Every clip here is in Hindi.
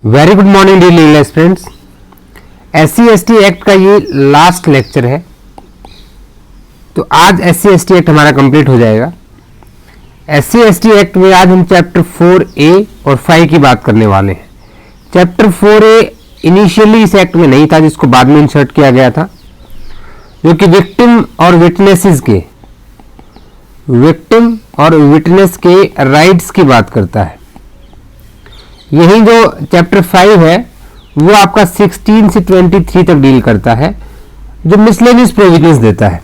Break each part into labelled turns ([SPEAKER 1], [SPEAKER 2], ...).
[SPEAKER 1] Very good morning dear English friends. SC/ST act का ये लास्ट लेक्चर है, तो आज SC/ST एक्ट हमारा कंप्लीट हो जाएगा। SC/ST एक्ट में आज हम चैप्टर 4A और 5 की बात करने वाले हैं। चैप्टर 4A इनिशियली इस एक्ट में नहीं था, जिसको बाद में इंसर्ट किया गया था, जो कि विक्टिम और विटनेस के राइट्स की बात करता है। यही जो चैप्टर 5 है वो आपका 16 से 23 तक डील करता है, जो मिसलेनियस प्रोविजंस देता है।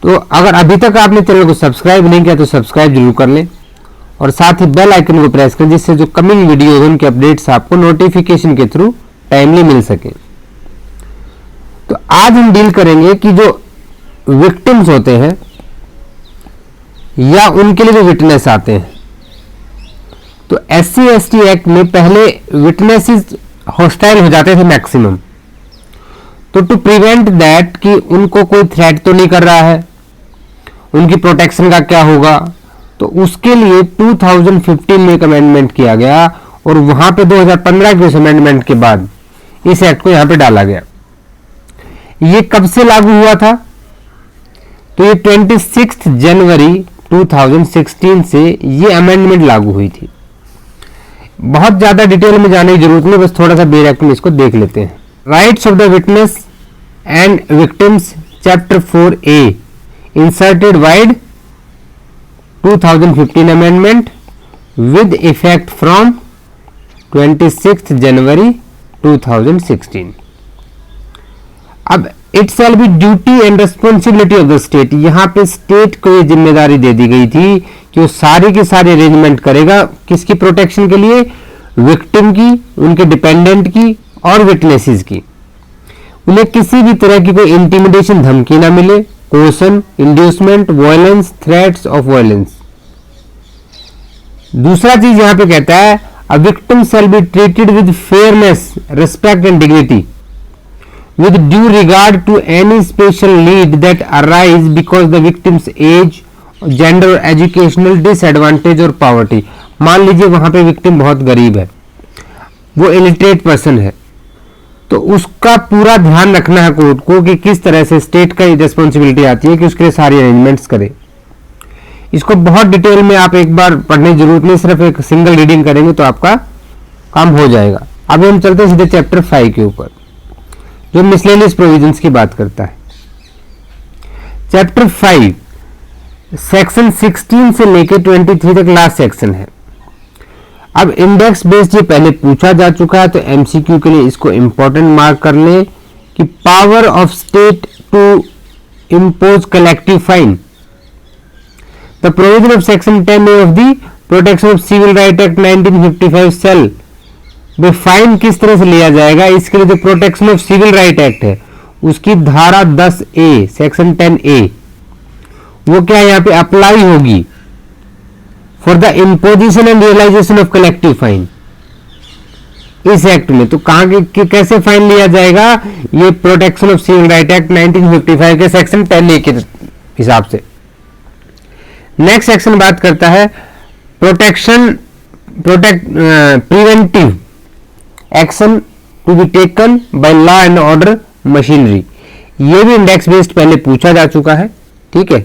[SPEAKER 1] तो अगर अभी तक आपने चैनल को सब्सक्राइब नहीं किया तो सब्सक्राइब जरूर कर लें और साथ ही बेल आइकन को प्रेस करें, जिससे जो कमिंग वीडियो है उनके अपडेट्स आपको नोटिफिकेशन के थ्रू टाइमली मिल सके। तो आज हम डील करेंगे कि जो विक्टिम्स होते हैं या उनके लिए जो विटनेस आते हैं, तो SC/ST एक्ट में पहले विटनेसेस हॉस्टाइल हो जाते थे मैक्सिमम। तो टू प्रिवेंट दैट कि उनको कोई थ्रेट तो नहीं कर रहा है, उनकी प्रोटेक्शन का क्या होगा, तो उसके लिए 2015 में एक अमेंडमेंट किया गया और वहां पे 2015 के उस अमेंडमेंट के बाद इस एक्ट को यहां पे डाला गया। ये कब से लागू हुआ था? तो ये 26 जनवरी 2016 से ये अमेंडमेंट लागू हुई थी। बहुत ज्यादा डिटेल में जाने की जरूरत नहीं, बस थोड़ा सा बेर एक्ट में इसको देख लेते हैं। Rights of the witness and victims chapter 4A inserted wide 2015 amendment with effect from 26 जनवरी 2016। अब it shall be duty and responsibility of the state, यहां पे स्टेट को ये जिम्मेदारी दे दी गई थी कि वो सारे के सारे अरेंजमेंट करेगा किसकी प्रोटेक्शन के लिए? विक्टिम की, उनके डिपेंडेंट की और विटनेसेस की। उन्हें किसी भी तरह की कोई इंटिमिडेशन, धमकी ना मिले, question, inducement, violence, threats of violence. दूसरा चीज यहां पे कहता है a victim shall be treated with fairness, respect and dignity with due regard to any special need that arise because the victim's age, gender, educational disadvantage और poverty। मान लीजिए वहां पे विक्टिम बहुत गरीब है, वो इलिटरेट पर्सन है, तो उसका पूरा ध्यान रखना है कोर्ट को कि किस तरह से स्टेट का रिस्पॉन्सिबिलिटी आती है कि उसके लिए सारी अरेंजमेंट्स करे। इसको बहुत डिटेल में आप एक बार पढ़ने की जरूरत नहीं, सिर्फ एक सिंगल रीडिंग करेंगे तो आपका काम हो जाएगा। अभी हम चलते हैं सीधे चैप्टर 5 के ऊपर, जो मिसलेनियस प्रोविजंस की बात करता है। चैप्टर 5 सेक्शन 16 से लेकर 23 तक लास्ट सेक्शन है। अब इंडेक्स बेस्ड ये पहले पूछा जा चुका है, तो MCQ के लिए इसको इंपॉर्टेंट मार्क कर लें कि power of state to impose collective fine. The provision of section 10A of the protection of civil right act 1955 सेल वे फाइन किस तरह से लिया जाएगा, इसके लिए जो protection of civil right act है उसकी धारा 10A सेक्शन 10A वो क्या यहाँ पे अप्लाई होगी for the imposition and realisation of collective fine इस एक्ट में। तो कहां के कैसे फाइन लिया जाएगा? ये protection of civil right act 1955 के सेक्शन 10A के हिसाब से। नेक्स्ट सेक्शन बात करता है preventive action to be taken by law and order machinery. ये भी इंडेक्स बेस्ड पहले पूछा जा चुका है, ठीक है।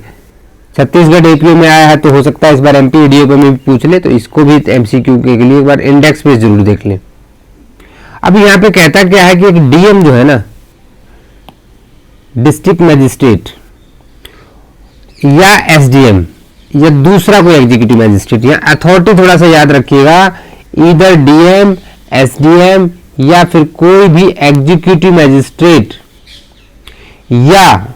[SPEAKER 1] छत्तीसगढ़ APO में आया है, तो हो सकता है इस बार MP EDO में भी पूछ ले, तो इसको भी MCQ के लिए एक बार इंडेक्स बेस्ड जरूर देख लें। अब यहाँ पे कहता क्या है कि एक DM जो है ना, डिस्ट्रिक्ट मजिस्ट्रेट या SDM या दूसरा कोई एग्जीक्यूटिव मैजिस्ट्रेट, या अथॉरिटी थोड़ा सा याद रखिएगा, इधर DM, SDM या फिर कोई भी एग्जीक्यूटिव मैजिस्ट्रेट या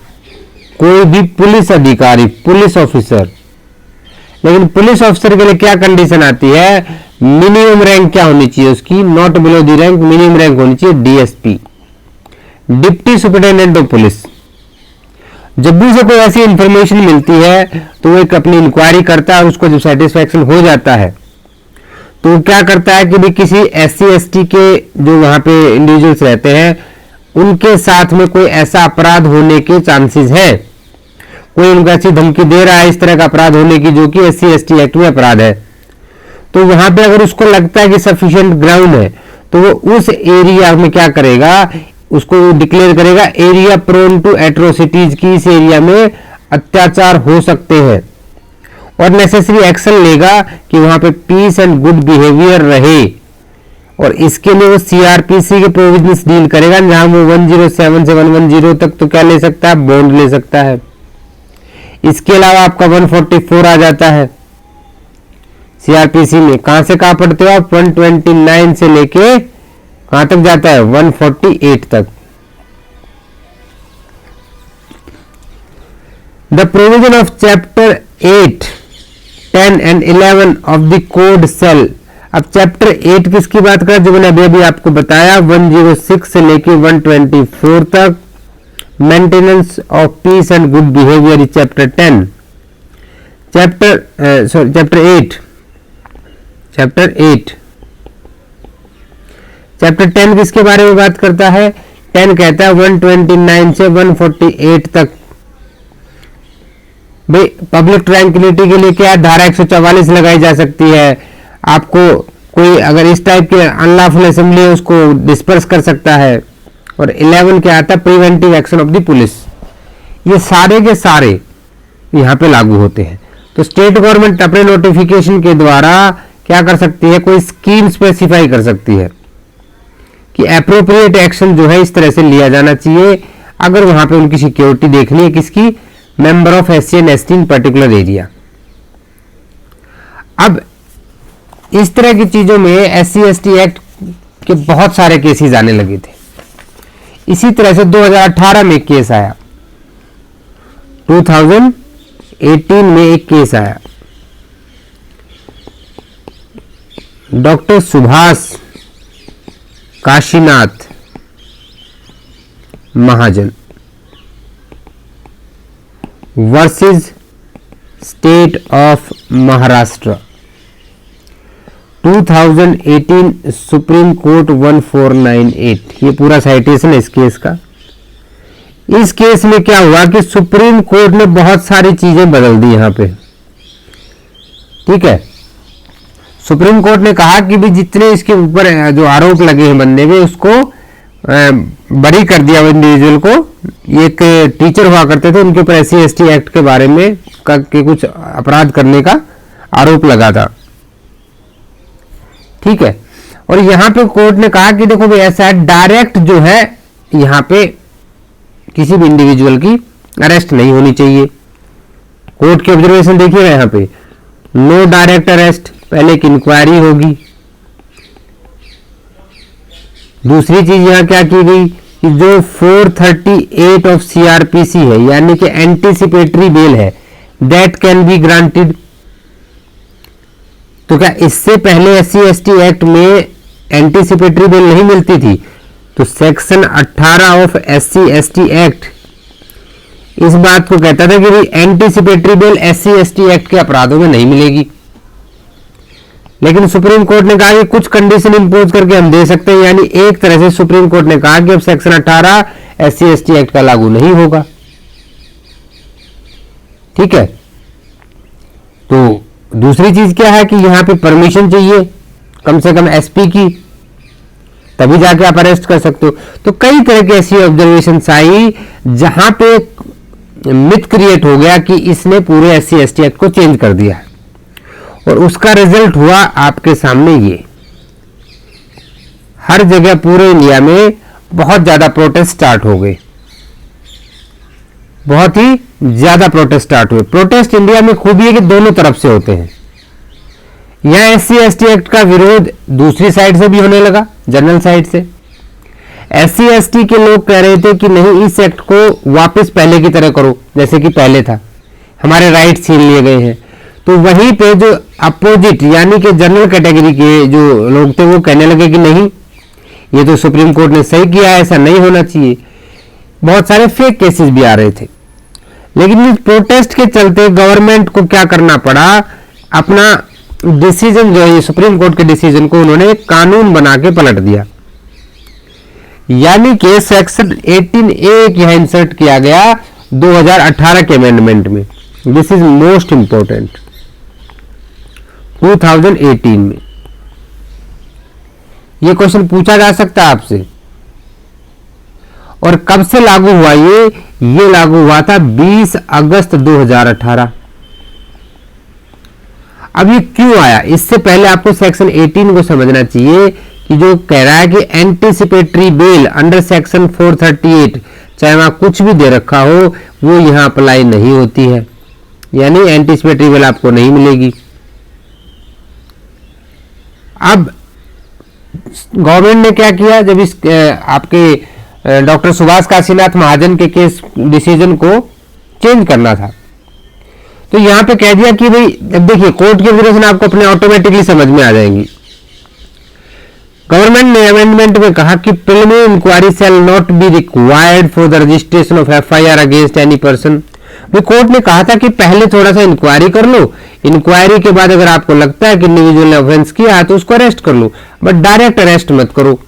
[SPEAKER 1] कोई भी पुलिस अधिकारी, पुलिस ऑफिसर। लेकिन पुलिस ऑफिसर के लिए क्या कंडीशन आती है? मिनिमम रैंक क्या होनी चाहिए उसकी? Not below the rank, minimum rank होनी चाहिए DSP, deputy superintendent of police. जब भी उसे कोई ऐसी इंफॉर्मेशन मिलती है तो वो एक अपनी इंक्वायरी करता है और उसको जब सेटिस्फैक्शन हो जाता है तो क्या करता है कि भी किसी SC/ST के जो वहां पे इंडिविजुअल्स रहते हैं उनके साथ में कोई ऐसा अपराध होने के चांसेस है, कोई उनको ऐसी धमकी दे रहा है इस तरह का अपराध होने की जो कि SC/ST एक्ट में अपराध है, तो वहां पे अगर उसको लगता है कि सफिशिएंट ग्राउंड है तो वो उस एरिया में क्या करेगा, उसको डिक्लेयर करेगा एरिया प्रोन टू एट्रोसिटीज की, इस एरिया में अत्याचार हो सकते हैं, और नेसेसरी एक्शन लेगा कि वहां पे पीस एंड गुड बिहेवियर रहे। और इसके लिए वो सीआरपीसी के प्रोविजंस डील करेगा, जहां वो 107 से 110 तक तो क्या ले सकता है, बॉन्ड ले सकता है। इसके अलावा आपका 144 आ जाता है सीआरपीसी में। कहां से कहां पढ़ते हो आप, 129 से लेके कहां तक जाता है, 148 तक। The provision of chapter 8, 10 and 11 of the code सेल। अब चैप्टर 8 किसकी बात कर, जो मैंने अभी अभी आपको बताया, 106 से लेके 124 तक। Maintenance of peace and good behaviour is chapter 10। Chapter 8 chapter 10 किसके बारे में बात करता है, 10 कहता है 129 से 148 तक। भाई पब्लिक ट्रैंक्विलिटी के लिए क्या धारा 144 लगाई जा सकती है, आपको कोई अगर इस टाइप के अनलॉफुल असेंबली है उसको डिस्पर्स कर सकता है। और 11 क्या आता है, preventive action of the police. ये सारे के सारे यहाँ पे लागू होते हैं। तो स्टेट गवर्नमेंट अपने नोटिफिकेशन के द्वारा क्या कर सकती है, कोई स्कीम स्पेसिफाई कर सकती है कि एप्रोप्रिएट एक्शन जो है इस तरह से लिया जाना चाहिए अगर वहां पे उनकी सिक्योरिटी देखनी है, किसकी, member of SC and ST in particular area. अब इस तरह की चीजों में एससी एसटी एक्ट के बहुत सारे केसेस आने लगे थे। इसी तरह से 2018 में एक केस आया, 2018 में एक केस आया, doctor Subhash Kashinath Mahajan versus state of Maharashtra, 2018 supreme court 1498। ये पूरा साइटेशन है इस केस का। इस केस में क्या हुआ कि सुप्रीम कोर्ट ने बहुत सारी चीजें बदल दी यहां पे, ठीक है। सुप्रीम कोर्ट ने कहा कि भी जितने इसके ऊपर जो आरोप लगे हैं बंदे में उसको बरी कर दिया इंडिविजुअल को। एक टीचर हुआ करते थे, उनके ऊपर एससी एसटी एक्ट के बारे में के कुछ अपराध करने का आरोप लगा था, ठीक है। और यहां पे कोर्ट ने कहा कि देखो भाई ऐसा है, डायरेक्ट जो है यहां पे किसी भी इंडिविजुअल की अरेस्ट नहीं होनी चाहिए। कोर्ट की ऑब्जर्वेशन देखिएगा यहां पे, नो डायरेक्ट अरेस्ट, पहले एक इंक्वायरी होगी। दूसरी चीज यहां क्या की गई कि जो 438 ऑफ सीआरपीसी है, यानी कि एंटीसिपेटरी बेल है, दैट कैन बी ग्रांटेड। तो क्या इससे पहले एससी एसटी एक्ट में एंटीसिपेटरी बेल नहीं मिलती थी? तो section 18 of SC ST act इस बात को कहता था कि भाई anticipatory bail SC ST act के अपराधों में नहीं मिलेगी। लेकिन सुप्रीम कोर्ट ने कहा कि कुछ कंडीशन इंपोज करके हम दे सकते हैं, यानी एक तरह से सुप्रीम कोर्ट ने कहा कि अब सेक्शन 18 एससी एसटी एक्ट का लागू नहीं होगा, ठीक है। तो दूसरी चीज क्या है कि यहां पे परमिशन चाहिए कम से कम एसपी की, तभी जाके आप अरेस्ट कर सकते हो। तो कई तरह की ऐसी ऑब्जर्वेशन आई जहां पे मिथ क्रिएट हो गया कि इसने पूरे एससी एसटी एक्ट को चेंज कर दिया है, और उसका रिजल्ट हुआ आपके सामने ये। हर जगह पूरे इंडिया में बहुत ज्यादा प्रोटेस्ट स्टार्ट हो गए, बहुत ही ज्यादा प्रोटेस्ट स्टार्ट हुए। प्रोटेस्ट इंडिया में खूबी है कि दोनों तरफ से होते हैं। यहां एससी एसटी एक्ट का विरोध दूसरी साइड से भी होने लगा, जनरल साइड से। एससी एसटी के लोग कह रहे थे कि नहीं, इस एक्ट को वापस पहले की तरह करो जैसे कि पहले था, हमारे राइट छीन लिए गए हैं। तो वहीं पे जो अपोजिट यानी कि जनरल कैटेगरी के जो लोग थे वो कहने लगे कि नहीं, ये तो सुप्रीम कोर्ट ने सही किया है, ऐसा नहीं होना चाहिए। बहुत सारे फेक केसेस भी आ रहे थे। लेकिन इस प्रोटेस्ट के चलते गवर्नमेंट को क्या करना पड़ा, अपना डिसीजन जो है सुप्रीम कोर्ट के डिसीजन को उन्होंने कानून बना के पलट दिया। यानी कि सेक्शन 18A यहां इंसर्ट किया गया 2018 के अमेंडमेंट में। This is most important. 2018 में। ये क्वेश्चन पूछा जा सकता है आपसे। और कब से लागू हुआ ये लागू हुआ था 20 अगस्त 2018। अब ये क्यों आया, इससे पहले आपको सेक्शन 18 को समझना चाहिए कि जो कह रहा है कि एंटीसिपेटरी बेल अंडर सेक्शन 438, चाहे वहां कुछ भी दे रखा हो, वो यहां अप्लाई नहीं होती है, यानी एंटीसिपेटरी बेल आपको नहीं मिलेगी। अब गवर्नमेंट ने क्या किया, जब इस आपके डॉक्टर सुभाष काशीनाथ महाजन के केस डिसीजन को चेंज करना था, तो यहां पे कह दिया कि भाई अब देखिए कोर्ट की ऑब्जर्वेशन आपको अपने ऑटोमेटिकली समझ में आ जाएंगी। गवर्नमेंट ने अमेंडमेंट में कहा कि preliminary inquiry shall not be required for the registration of FIR against any person. Court ने कहा था कि पहले थोड़ा सा इंक्वायरी कर लो, इंक्वायरी के बाद अगर आपको लगता है कि इंडिविजुअल ने ऑफेंस किया है तो उसको अरेस्ट कर लो, बट डायरेक्ट अरेस्ट मत करो।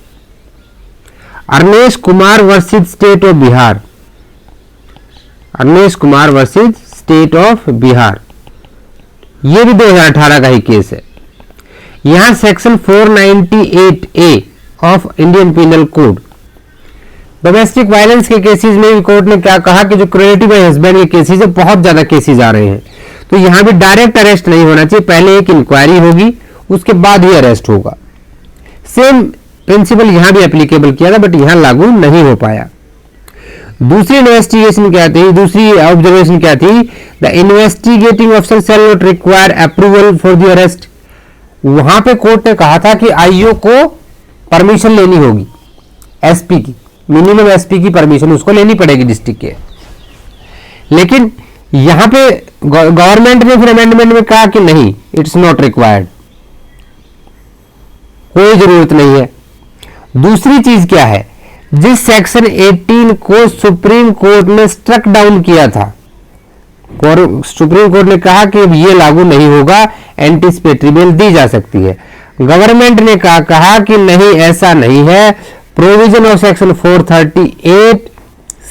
[SPEAKER 1] Arnesh Kumar versus state of Bihar, Arnesh Kumar versus state of Bihar, यह भी 2018 का ही केस है। यहां section 498A of Indian penal code, domestic violence के केसेस में भी कोर्ट ने क्या कहा कि जो क्रूएल्टी बाय हस्बैंड के केसेस है, बहुत ज्यादा केसेस आ रहे हैं, तो यहां भी डायरेक्ट अरेस्ट नहीं होना चाहिए, पहले एक इंक्वायरी होगी उसके बाद ही अरेस्ट होगा। सेम प्रिंसिपल यहां भी एप्लीकेबल किया था, बट यहां लागू नहीं हो पाया। दूसरी इन्वेस्टिगेशन क्या थी, दूसरी ऑब्जर्वेशन क्या थी, the investigating officer shall not require approval for the arrest. वहां पे कोर्ट ने कहा था कि आईओ को परमिशन लेनी होगी, एसपी की, मिनिमम एसपी की परमिशन उसको लेनी पड़ेगी डिस्ट्रिक्ट के। लेकिन यहां पे गवर्नमेंट ने फिर अमेंडमेंट में कहा कि नहीं, इट्स नॉट रिक्वायर्ड, कोई जरूरत नहीं है। दूसरी चीज क्या है, जिस सेक्शन 18 को सुप्रीम कोर्ट ने स्ट्रक डाउन किया था, और सुप्रीम कोर्ट ने कहा कि ये लागू नहीं होगा, एंटीसिपेटरी बेल दी जा सकती है, गवर्नमेंट ने कहा कि नहीं, ऐसा नहीं है, provision of section 438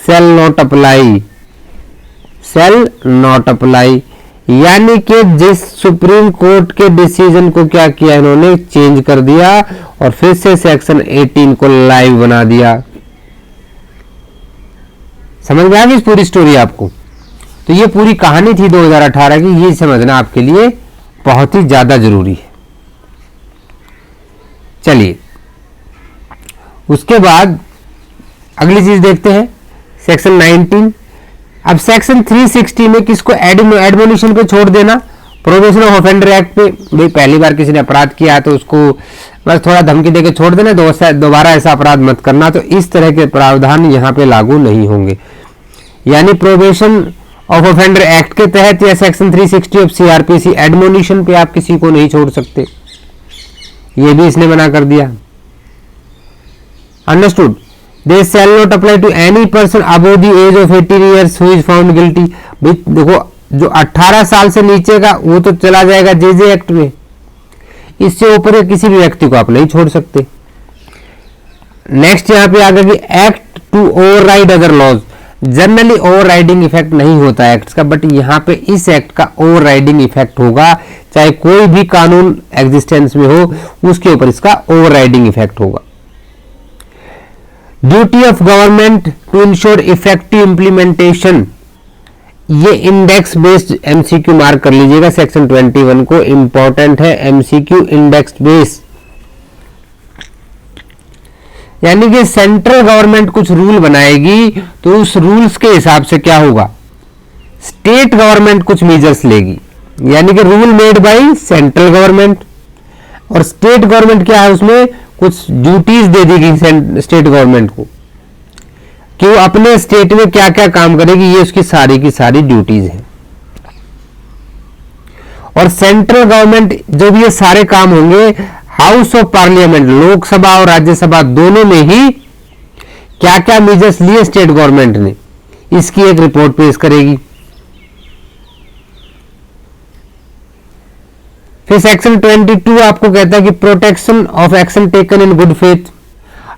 [SPEAKER 1] shell not apply, shell not apply. यानी कि जिस सुप्रीम कोर्ट के डिसीजन को क्या किया इन्होंने, चेंज कर दिया और फिर से सेक्शन 18 को लाइव बना दिया। समझ में आ गई इस पूरी स्टोरी आपको? तो ये पूरी कहानी थी 2018 की, ये समझना आपके लिए बहुत ही ज्यादा जरूरी है। चलिए उसके बाद अगली चीज देखते हैं, सेक्शन 19। अब सेक्शन 360 में किसको एडमोनिशन पे छोड़ देना, प्रोबेशन ऑफ ऑफेंडर एक्ट पे। भाई पहली बार किसी ने अपराध किया तो उसको बस थोड़ा धमकी देके छोड़ देना, दोबारा ऐसा अपराध मत करना, तो इस तरह के प्रावधान यहां पे लागू नहीं होंगे। यानी प्रोबेशन ऑफ ऑफेंडर एक्ट के तहत या सेक्शन 360 ऑफ सीआरपीसी एडमोनिशन पे आप किसी को नहीं छोड़ सकते, ये भी इसने मना कर दिया। Understood? They shall not apply to any person above the age of 18 years who is found guilty. देखो जो 18 साल से नीचे का वो तो चला जाएगा जेजे एक्ट में, इससे ऊपर किसी भी व्यक्ति को आप नहीं छोड़ सकते। नेक्स्ट यहां पे आ गया कि act to override other laws. Generally overriding effect नहीं होता है एक्ट का, बट यहां पे इस एक्ट का ओवरराइडिंग इफेक्ट होगा, चाहे कोई भी कानून एग्जिस्टेंस में हो उसके ऊपर इसका ओवरराइडिंग इफेक्ट होगा। Duty of government to ensure effective implementation, ये इंडेक्स बेस्ड एमसीक्यू मार्क कर लीजिएगा, सेक्शन 21 को, इंपॉर्टेंट है एमसीक्यू इंडेक्स बेस्ड। यानी कि सेंट्रल गवर्नमेंट कुछ रूल बनाएगी तो उस रूल्स के हिसाब से क्या होगा, स्टेट गवर्नमेंट कुछ मेजर्स लेगी। यानी कि rule made by central government, और स्टेट गवर्नमेंट क्या है, उसमें कुछ ड्यूटीज दे देगी स्टेट गवर्नमेंट को कि वो अपने स्टेट में क्या क्या काम करेगी, ये उसकी सारी की सारी ड्यूटीज हैं। और सेंट्रल गवर्नमेंट जो भी ये सारे काम होंगे, हाउस ऑफ पार्लियामेंट, लोकसभा और राज्यसभा दोनों में ही क्या क्या मेजर्स लिए स्टेट गवर्नमेंट ने, इसकी एक रिपोर्ट पेश करेगी। फिर सेक्शन 22 आपको कहता है कि protection of action taken in good faith.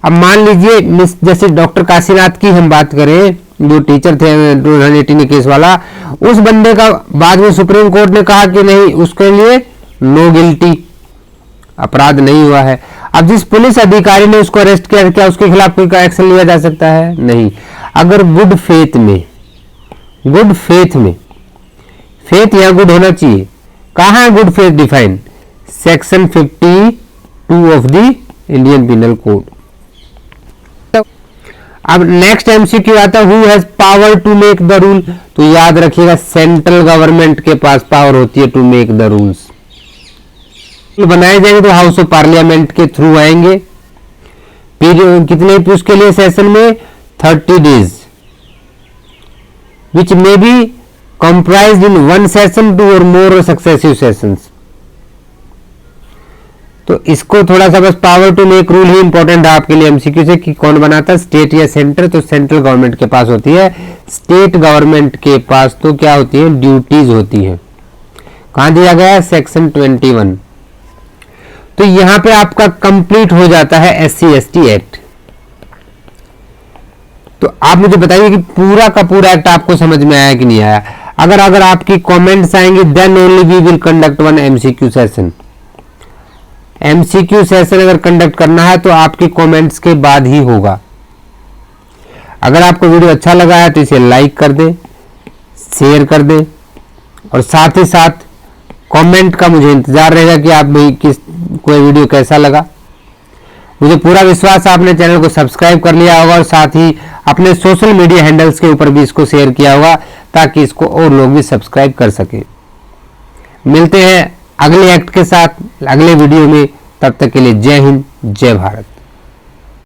[SPEAKER 1] अब मान लीजिए जैसे डॉक्टर काशीनाथ की हम बात करें, जो टीचर थे 2018 केस वाला, उस बंदे का बाद में सुप्रीम कोर्ट ने कहा कि नहीं, उसके लिए नो गिल्टी, अपराध नहीं हुआ है। अब जिस पुलिस अधिकारी ने उसको अरेस्ट किया, क्या उसके खिलाफ कोई एक्शन लिया जा सकता है? नहीं। अगर गुड फेथ में, फेथ यहां गुड होना चाहिए। कहां है good faith define? Section 52 of the Indian penal code. अब नेक्स्ट एमसीक्यू आता है, who has power to make the rule? तो याद रखिएगा, सेंट्रल गवर्नमेंट के पास पावर होती है टू मेक द रूल्स। बनाए जाएंगे तो हाउस ऑफ पार्लियामेंट के थ्रू आएंगे। पीरियड कितने उसके लिए सेशन में? 30 days, which may be comprised in one session, 2 और मोर सक्सेसिव सेशंस। तो इसको थोड़ा सा बस पावर टू मेक रूल ही इंपॉर्टेंट है आपके लिए एमसीक्यू से, कि कौन बनाता है, स्टेट या सेंटर? तो सेंट्रल गवर्नमेंट के पास होती है। स्टेट गवर्नमेंट के पास तो क्या होती है? ड्यूटीज होती है। कहां दिया गया है? सेक्शन 21। तो यहां पे आपका कंप्लीट हो जाता है SC/ST एक्ट। तो आप मुझे बताइए कि पूरा का पूरा एक्ट आपको समझ में आया कि नहीं आया? अगर आपकी कमेंट्स आएंगे, then only we will conduct one MCQ session. MCQ session अगर कंडक्ट करना है तो आपकी कमेंट्स के बाद ही होगा। अगर आपको वीडियो अच्छा लगा है तो इसे लाइक कर दें, शेयर कर दें, और साथ ही साथ कमेंट का मुझे इंतजार रहेगा कि आप भाई कोई वीडियो कैसा लगा। मुझे पूरा विश्वास है आपने चैनल को सब्सक्राइब कर लिया होगा और साथ ही अपने सोशल मीडिया हैंडल्स के ऊपर भी इसको शेयर किया होगा, ताकि इसको और लोग भी सब्सक्राइब कर सकें। मिलते हैं अगले एक्ट के साथ अगले वीडियो में, तब तक के लिए जय हिंद, जय भारत।